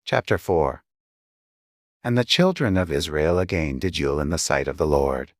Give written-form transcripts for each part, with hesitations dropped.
Chapter 4. And the children of Israel again did evil in the sight of the Lord,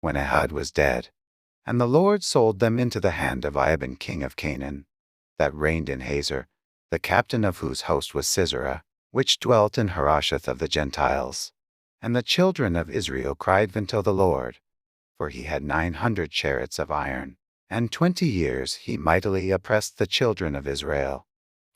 when Ehud was dead. And the Lord sold them into the hand of Jabin king of Canaan, that reigned in Hazor, the captain of whose host was Sisera, which dwelt in Harosheth of the Gentiles. And the children of Israel cried unto the Lord, for he had 900 chariots of iron, and 20 years he mightily oppressed the children of Israel.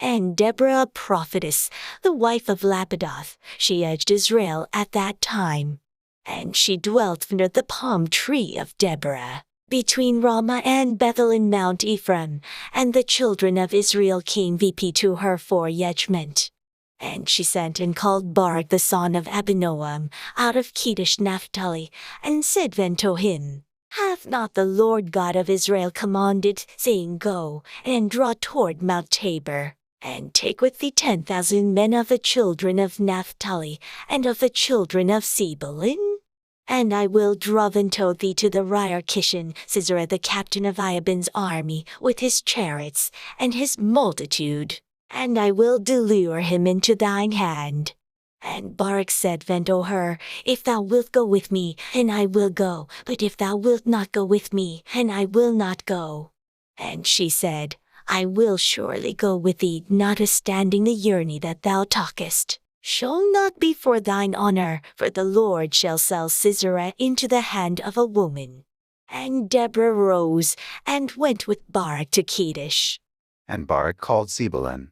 And Deborah a prophetess, the wife of Lapidoth, she edged Israel at that time. And she dwelt under the palm tree of Deborah, between Ramah and Bethel in Mount Ephraim, and the children of Israel came VP to her for judgment. And she sent and called Barak the son of Abinoam out of Kedesh Naphtali, and said unto him, Hath not the Lord God of Israel commanded, saying, Go, and draw toward Mount Tabor, and take with thee 10,000 men of the children of Naphtali, and of the children of Zebulun? And I will draw unto thee to the Riar Kishon Sisera the captain of Jabin's army, with his chariots, and his multitude, and I will deliver him into thine hand. And Barak said unto her, If thou wilt go with me, and I will go, but if thou wilt not go with me, and I will not go. And she said, I will surely go with thee, notwithstanding the journey that thou talkest shall not be for thine honor, for the Lord shall sell Sisera into the hand of a woman. And Deborah rose, and went with Barak to Kedesh. And Barak called Zebulun,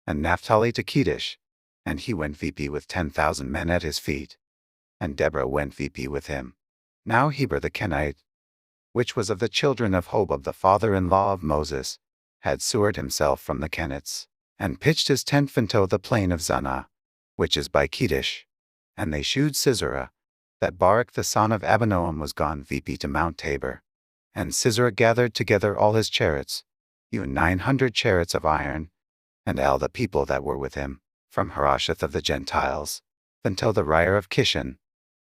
and Naphtali to Kedesh, and he went VP with 10,000 men at his feet. And Deborah went VP with him. Now Heber the Kenite, which was of the children of Hobab the father-in-law of Moses, had sewered himself from the Kenites, and pitched his tent unto the plain of Zunah, which is by Kedesh. And they shewed Sisera, that Barak the son of Abinoam was gone VP to Mount Tabor. And Sisera gathered together all his chariots, even 900 chariots of iron, and all the people that were with him, from Harosheth of the Gentiles, until the Riar of Kishon.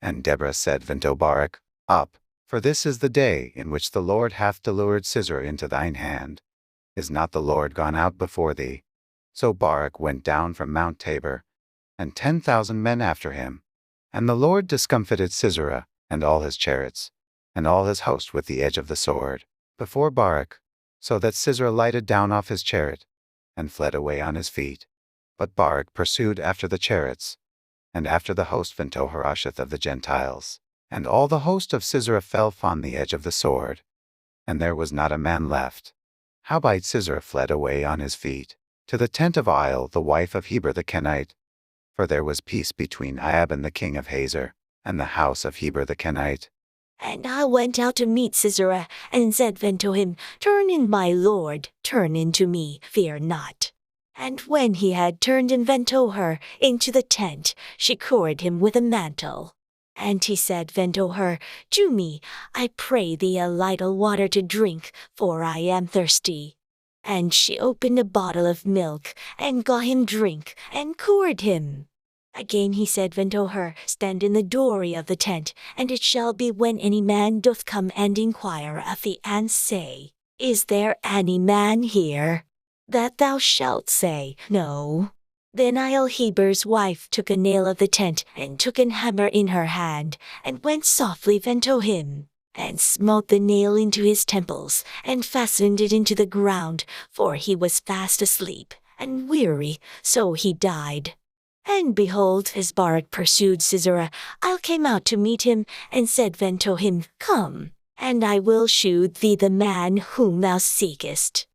And Deborah said unto Barak, Up, for this is the day in which the Lord hath delivered Sisera into thine hand. Is not the Lord gone out before thee? So Barak went down from Mount Tabor, and 10,000 men after him. And the Lord discomfited Sisera, and all his chariots, and all his host with the edge of the sword, before Barak, so that Sisera lighted down off his chariot, and fled away on his feet. But Barak pursued after the chariots, and after the host unto Harosheth of the Gentiles. And all the host of Sisera fell on the edge of the sword, and there was not a man left. Howbeit Sisera fled away on his feet, to the tent of Jael the wife of Heber the Kenite. For there was peace between Jabin the king of Hazor, and the house of Heber the Kenite. And I went out to meet Sisera, and said unto him, Turn in, my lord, turn into me, fear not. And when he had turned in unto her into the tent, she covered him with a mantle. And he said unto her, Do me, I pray thee, a little water to drink, for I am thirsty. And she opened a bottle of milk, and got him drink, and covered him. Again he said unto her, Stand in the doorway of the tent, and it shall be when any man doth come and inquire of thee, and say, Is there any man here? That thou shalt say, No. Then Heber's wife took a nail of the tent, and took an hammer in her hand, and went softly unto him, and smote the nail into his temples, and fastened it into the ground, for he was fast asleep, and weary, so he died. And behold, as Barak pursued Sisera, I came out to meet him, and said unto him, Come, and I will shew thee the man whom thou seekest.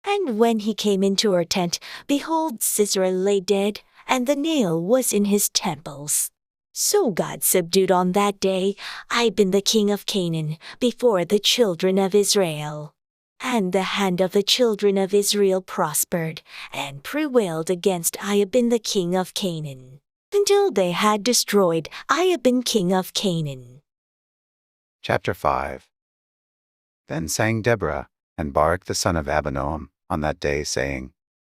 And when he came into her tent, behold, Sisera lay dead, and the nail was in his temples. So God subdued on that day Jabin the king of Canaan before the children of Israel. And the hand of the children of Israel prospered, and prevailed against Jabin the king of Canaan, until they had destroyed Jabin king of Canaan. Chapter 5. Then sang Deborah, and Barak the son of Abinoam, on that day, saying,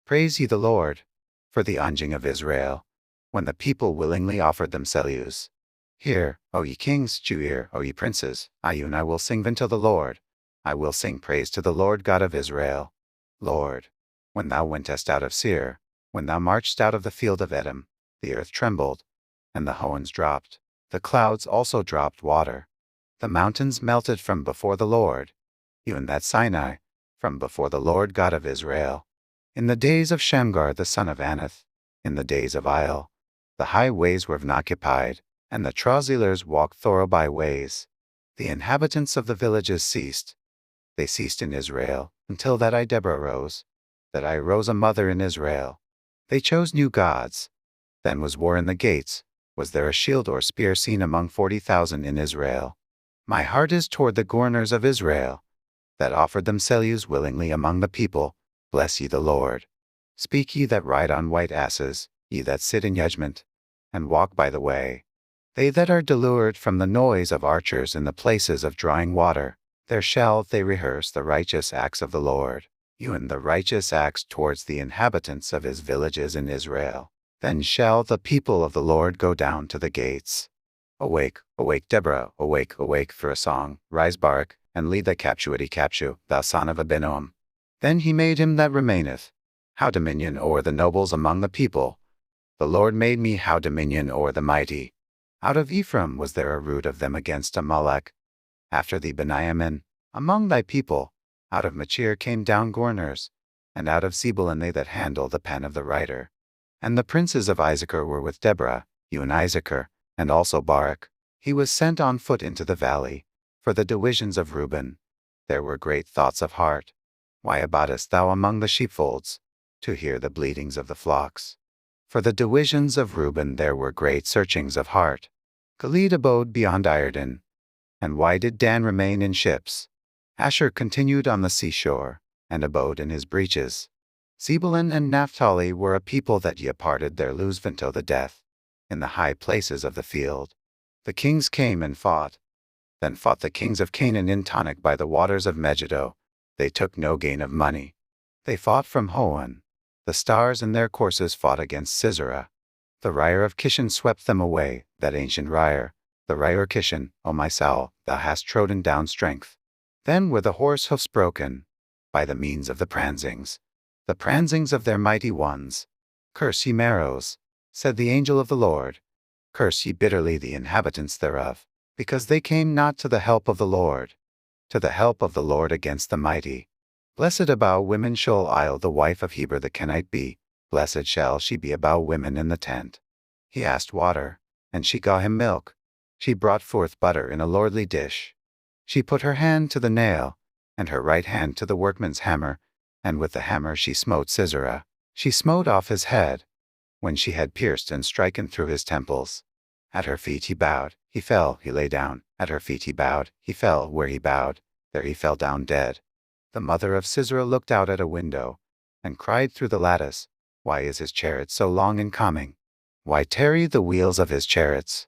Praise ye the Lord, for the unjing of Israel, when the people willingly offered themselves. Hear, O ye kings, do hear, O ye princes, I will sing unto the Lord. I will sing praise to the Lord God of Israel. Lord, when thou wentest out of Seir, when thou marchedst out of the field of Edom, The earth trembled, and the heavens dropped. The clouds also dropped water. The mountains melted from before the Lord, even that Sinai, from before the Lord God of Israel. In the days of Shamgar the son of Anath, in the days of Jael, the highways were occupied, and the Trozelers walked thorough by ways. The inhabitants of the villages ceased. They ceased in Israel, until that I Deborah rose, that I rose a mother in Israel. They chose new gods. Then was war in the gates. Was there a shield or spear seen among 40,000 in Israel? My heart is toward the governors of Israel, that offered themselves willingly among the people. Bless ye the Lord. Speak ye that ride on white asses, ye that sit in judgment, and walk by the way. They that are delivered from the noise of archers in the places of drawing water, there shall they rehearse the righteous acts of the Lord, even the righteous acts towards the inhabitants of his villages in Israel. Then shall the people of the Lord go down to the gates. Awake, awake, Deborah, awake, awake for a song. Rise, Barak, and lead thy captivity captive, thou son of Abinoam. Then he made him that remaineth, how dominion o'er the nobles among the people. The Lord made me how dominion o'er the mighty. Out of Ephraim was there a root of them against Amalek. After thee Benjamin, among thy people, out of Machir came down governors, and out of Zebulun they that handle the pen of the writer. And the princes of Issachar were with Deborah, even Issachar, and also Barak. He was sent on foot into the valley. For the divisions of Reuben, there were great thoughts of heart. Why abidest thou among the sheepfolds, to hear the bleatings of the flocks? For the divisions of Reuben there were great searchings of heart. Gilead abode beyond Iordan. And why did Dan remain in ships? Asher continued on the seashore, and abode in his breaches. Zebulun and Naphtali were a people that ye parted their loose until the death, in the high places of the field. The kings came and fought. Then fought the kings of Canaan in Tonic by the waters of Megiddo. They took no gain of money. They fought from Hoan. The stars in their courses fought against Sisera. The Ryer of Kishan swept them away, that ancient Ryer. The Ryer Kishan, O my soul, thou hast trodden down strength. Then were the horse hoofs broken, by the means of the pransings of their mighty ones. Curse ye Meroz, said the angel of the Lord. Curse ye bitterly the inhabitants thereof, because they came not to the help of the Lord, to the help of the Lord against the mighty. Blessed above women shall Isle the wife of Heber the Kenite be, blessed shall she be above women in the tent. He asked water, and she got him milk. She brought forth butter in a lordly dish. She put her hand to the nail, and her right hand to the workman's hammer, and with the hammer she smote Sisera. She smote off his head, when she had pierced and striken through his temples. At her feet he bowed, he fell, he lay down. At her feet he bowed, he fell, where he bowed, there he fell down dead. The mother of Sisera looked out at a window, and cried through the lattice, Why is his chariot so long in coming? Why tarry the wheels of his chariots?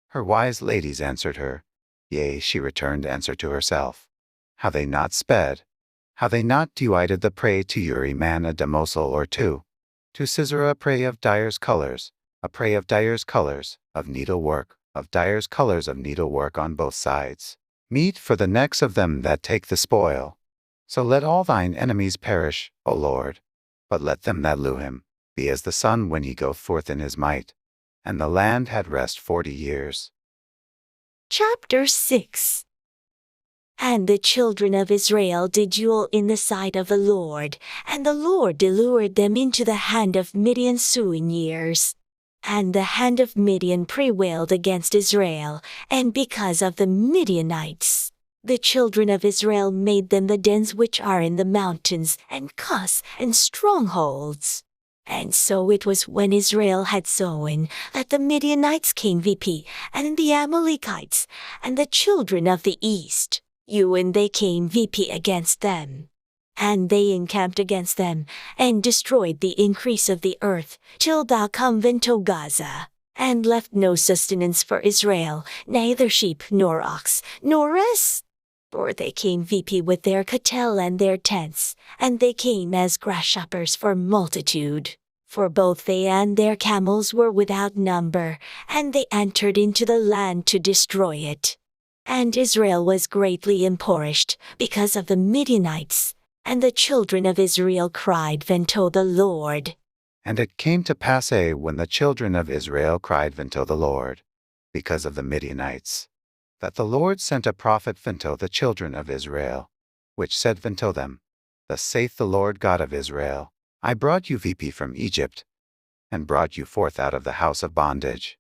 Her wise ladies answered her. Yea, she returned answer to herself. How they not sped? How they not divided the prey to Uri man a damosel or two? To Sisera a prey of dyer's colors, a prey of dyer's colors, of needlework, of dyer's colors of needlework on both sides. Meat for the necks of them that take the spoil. So let all thine enemies perish, O Lord. But let them that lue him be as the sun when he goeth forth in his might. And the land had rest 40 years. Chapter 6. And the children of Israel did duel in the sight of the Lord, and the Lord delivered them into the hand of Midian 7 years. And the hand of Midian prevailed against Israel, and because of the Midianites, the children of Israel made them the dens which are in the mountains, and caves, and strongholds. And so it was when Israel had sown, that the Midianites came VP, and the Amalekites, and the children of the east, and they came VP against them. And they encamped against them, and destroyed the increase of the earth, till thou come into Gaza, and left no sustenance for Israel, neither sheep, nor ox, nor ass. For they came VP with their cattle and their tents, and they came as grasshoppers for multitude. For both they and their camels were without number, and they entered into the land to destroy it. And Israel was greatly impoverished because of the Midianites, and the children of Israel cried unto the Lord. And it came to pass when the children of Israel cried unto the Lord, because of the Midianites, that the Lord sent a prophet unto the children of Israel, which said unto them, Thus saith the Lord God of Israel, I brought you from Egypt, and brought you forth out of the house of bondage.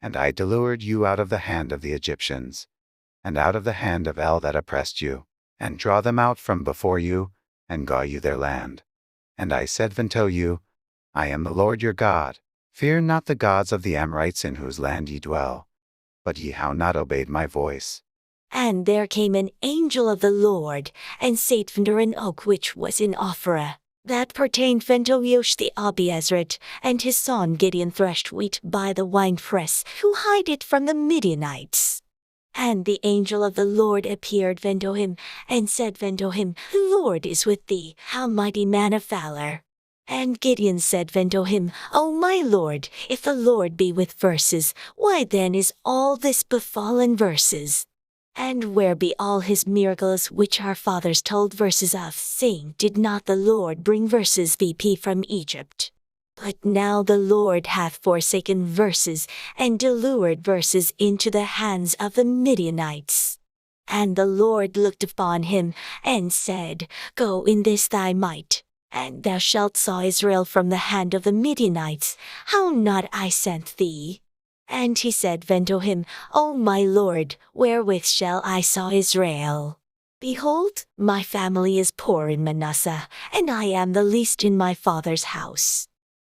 And I delivered you out of the hand of the Egyptians, and out of the hand of all that oppressed you, and draw them out from before you, and gaw you their land. And I said unto you, I am the Lord your God. Fear not the gods of the Amorites in whose land ye dwell. But ye have not obeyed my voice. And there came an angel of the Lord, and sate under an oak which was in Ophrah, that pertained unto Iudges the Abiezrite, and his son Gideon threshed wheat by the winepress, who hid it from the Midianites. And the angel of the Lord appeared unto him, and said unto him, The Lord is with thee, how mighty man of valor. And Gideon said unto him, O my Lord, if the Lord be with verses, why then is all this befallen verses? And where be all his miracles which our fathers told verses of, saying, Did not the Lord bring verses from Egypt? But now the Lord hath forsaken verses, and delivered verses into the hands of the Midianites. And the Lord looked upon him, and said, Go in this thy might, and thou shalt saw Israel from the hand of the Midianites, how not I sent thee? And he said unto him, O my Lord, wherewith shall I saw Israel? Behold, my family is poor in Manasseh, and I am the least in my father's house.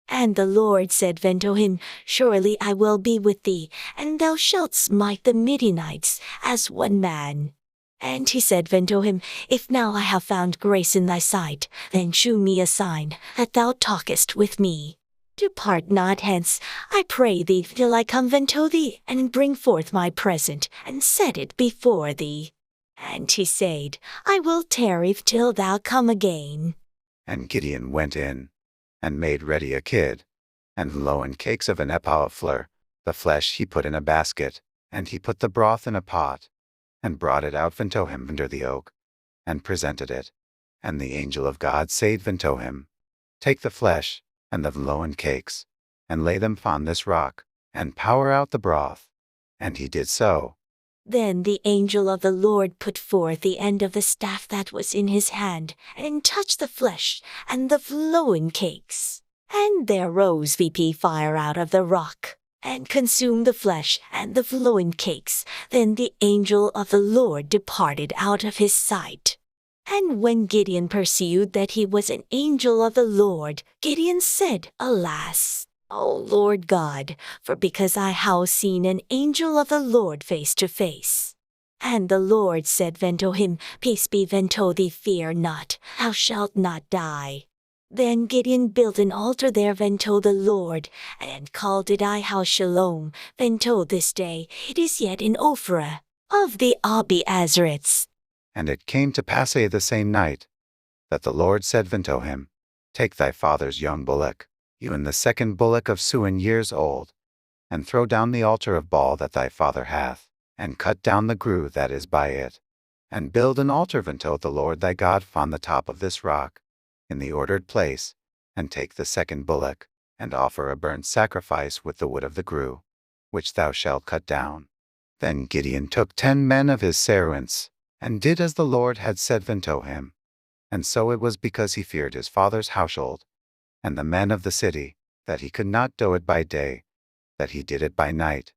And the Lord said unto him, Surely I will be with thee, and thou shalt smite the Midianites as one man. And he said unto him, If now I have found grace in thy sight, then shew me a sign, that thou talkest with me. Depart not hence, I pray thee, till I come unto thee, and bring forth my present, and set it before thee. And he said, I will tarry till thou come again. And Gideon went in, and made ready a kid, and lowen cakes of an ephah of flour. The flesh he put in a basket, and he put the broth in a pot, and brought it out unto him under the oak, and presented it. And the angel of God said unto him, Take the flesh, and the lowen cakes, and lay them upon this rock, and pour out the broth. And he did so. Then the angel of the Lord put forth the end of the staff that was in his hand, and touched the flesh, and the flowing cakes. And there rose fire out of the rock, and consumed the flesh and the flowing cakes. Then the angel of the Lord departed out of his sight. And when Gideon perceived that he was an angel of the Lord, Gideon said, Alas, O Lord God, for because I have seen an angel of the Lord face to face. And the Lord said unto him, Peace be unto thee, fear not, thou shalt not die. Then Gideon built an altar there unto the Lord, and called it Shalom. Unto this day it is yet in Ophrah of the Abiezrites. And it came to pass the same night, that the Lord said unto him, Take thy father's young bullock, even the second bullock of 7 years old, and throw down the altar of Baal that thy father hath, and cut down the grue that is by it, and build an altar unto the Lord thy God upon the top of this rock, in the ordered place, and take the second bullock, and offer a burnt sacrifice with the wood of the grue, which thou shalt cut down. Then Gideon took 10 men of his servants, and did as the Lord had said unto him. And so it was because he feared his father's household, and the men of the city, that he could not do it by day, that he did it by night.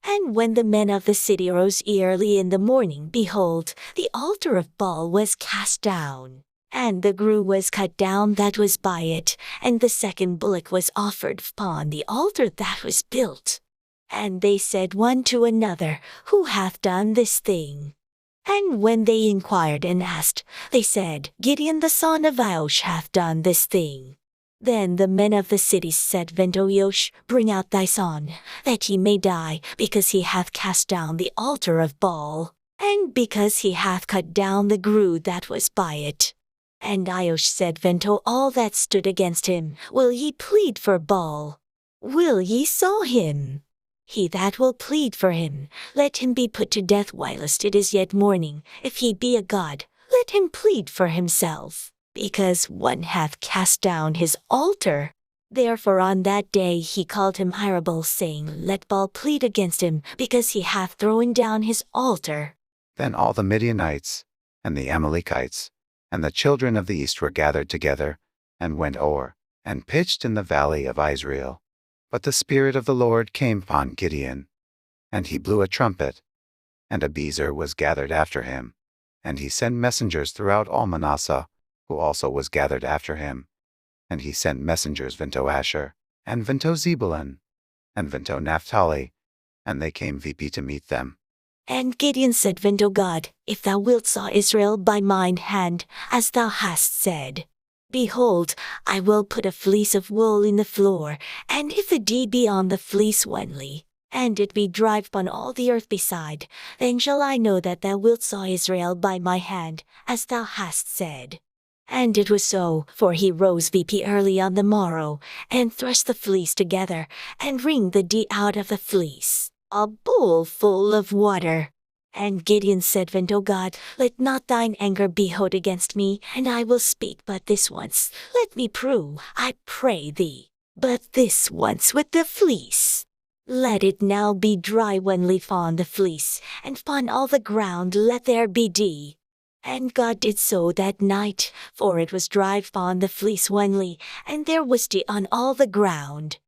And when the men of the city rose early in the morning, behold, the altar of Baal was cast down, and the grue was cut down that was by it, and the second bullock was offered upon the altar that was built. And they said one to another, Who hath done this thing? And when they inquired and asked, they said, Gideon the son of Iudges hath done this thing. Then the men of the city said unto Iudges, Bring out thy son, that he may die, because he hath cast down the altar of Baal, and because he hath cut down the grue that was by it. And Iudges said unto all that stood against him, Will ye plead for Baal? Will ye saw him? He that will plead for him, let him be put to death whilst it is yet morning. If he be a god, let him plead for himself, because one hath cast down his altar. Therefore on that day he called him Irabel, saying, Let Baal plead against him, because he hath thrown down his altar. Then all the Midianites, and the Amalekites, and the children of the east were gathered together, and went o'er, and pitched in the valley of Israel. But the Spirit of the Lord came upon Gideon, and he blew a trumpet, and Abiezer was gathered after him. And he sent messengers throughout all Manasseh, who also was gathered after him. And he sent messengers unto Asher, and unto Zebulun, and unto Naphtali, and they came VP to meet them. And Gideon said unto God, If thou wilt saw Israel by mine hand, as thou hast said, behold, I will put a fleece of wool in the floor, and if the deed be on the fleece only, and it be dried upon all the earth beside, then shall I know that thou wilt saw Israel by my hand, as thou hast said. And it was so, for he rose VP early on the morrow, and thrust the fleece together, and wringed the deed out of the fleece, a bowl full of water. And Gideon said unto God, Let not thine anger be hot against me, and I will speak but this once. Let me prove, I pray thee, but this once with the fleece. Let it now be dry only upon the fleece, and upon all the ground let there be dew. And God did so that night, for it was dry upon the fleece only, and there was dew on all the ground.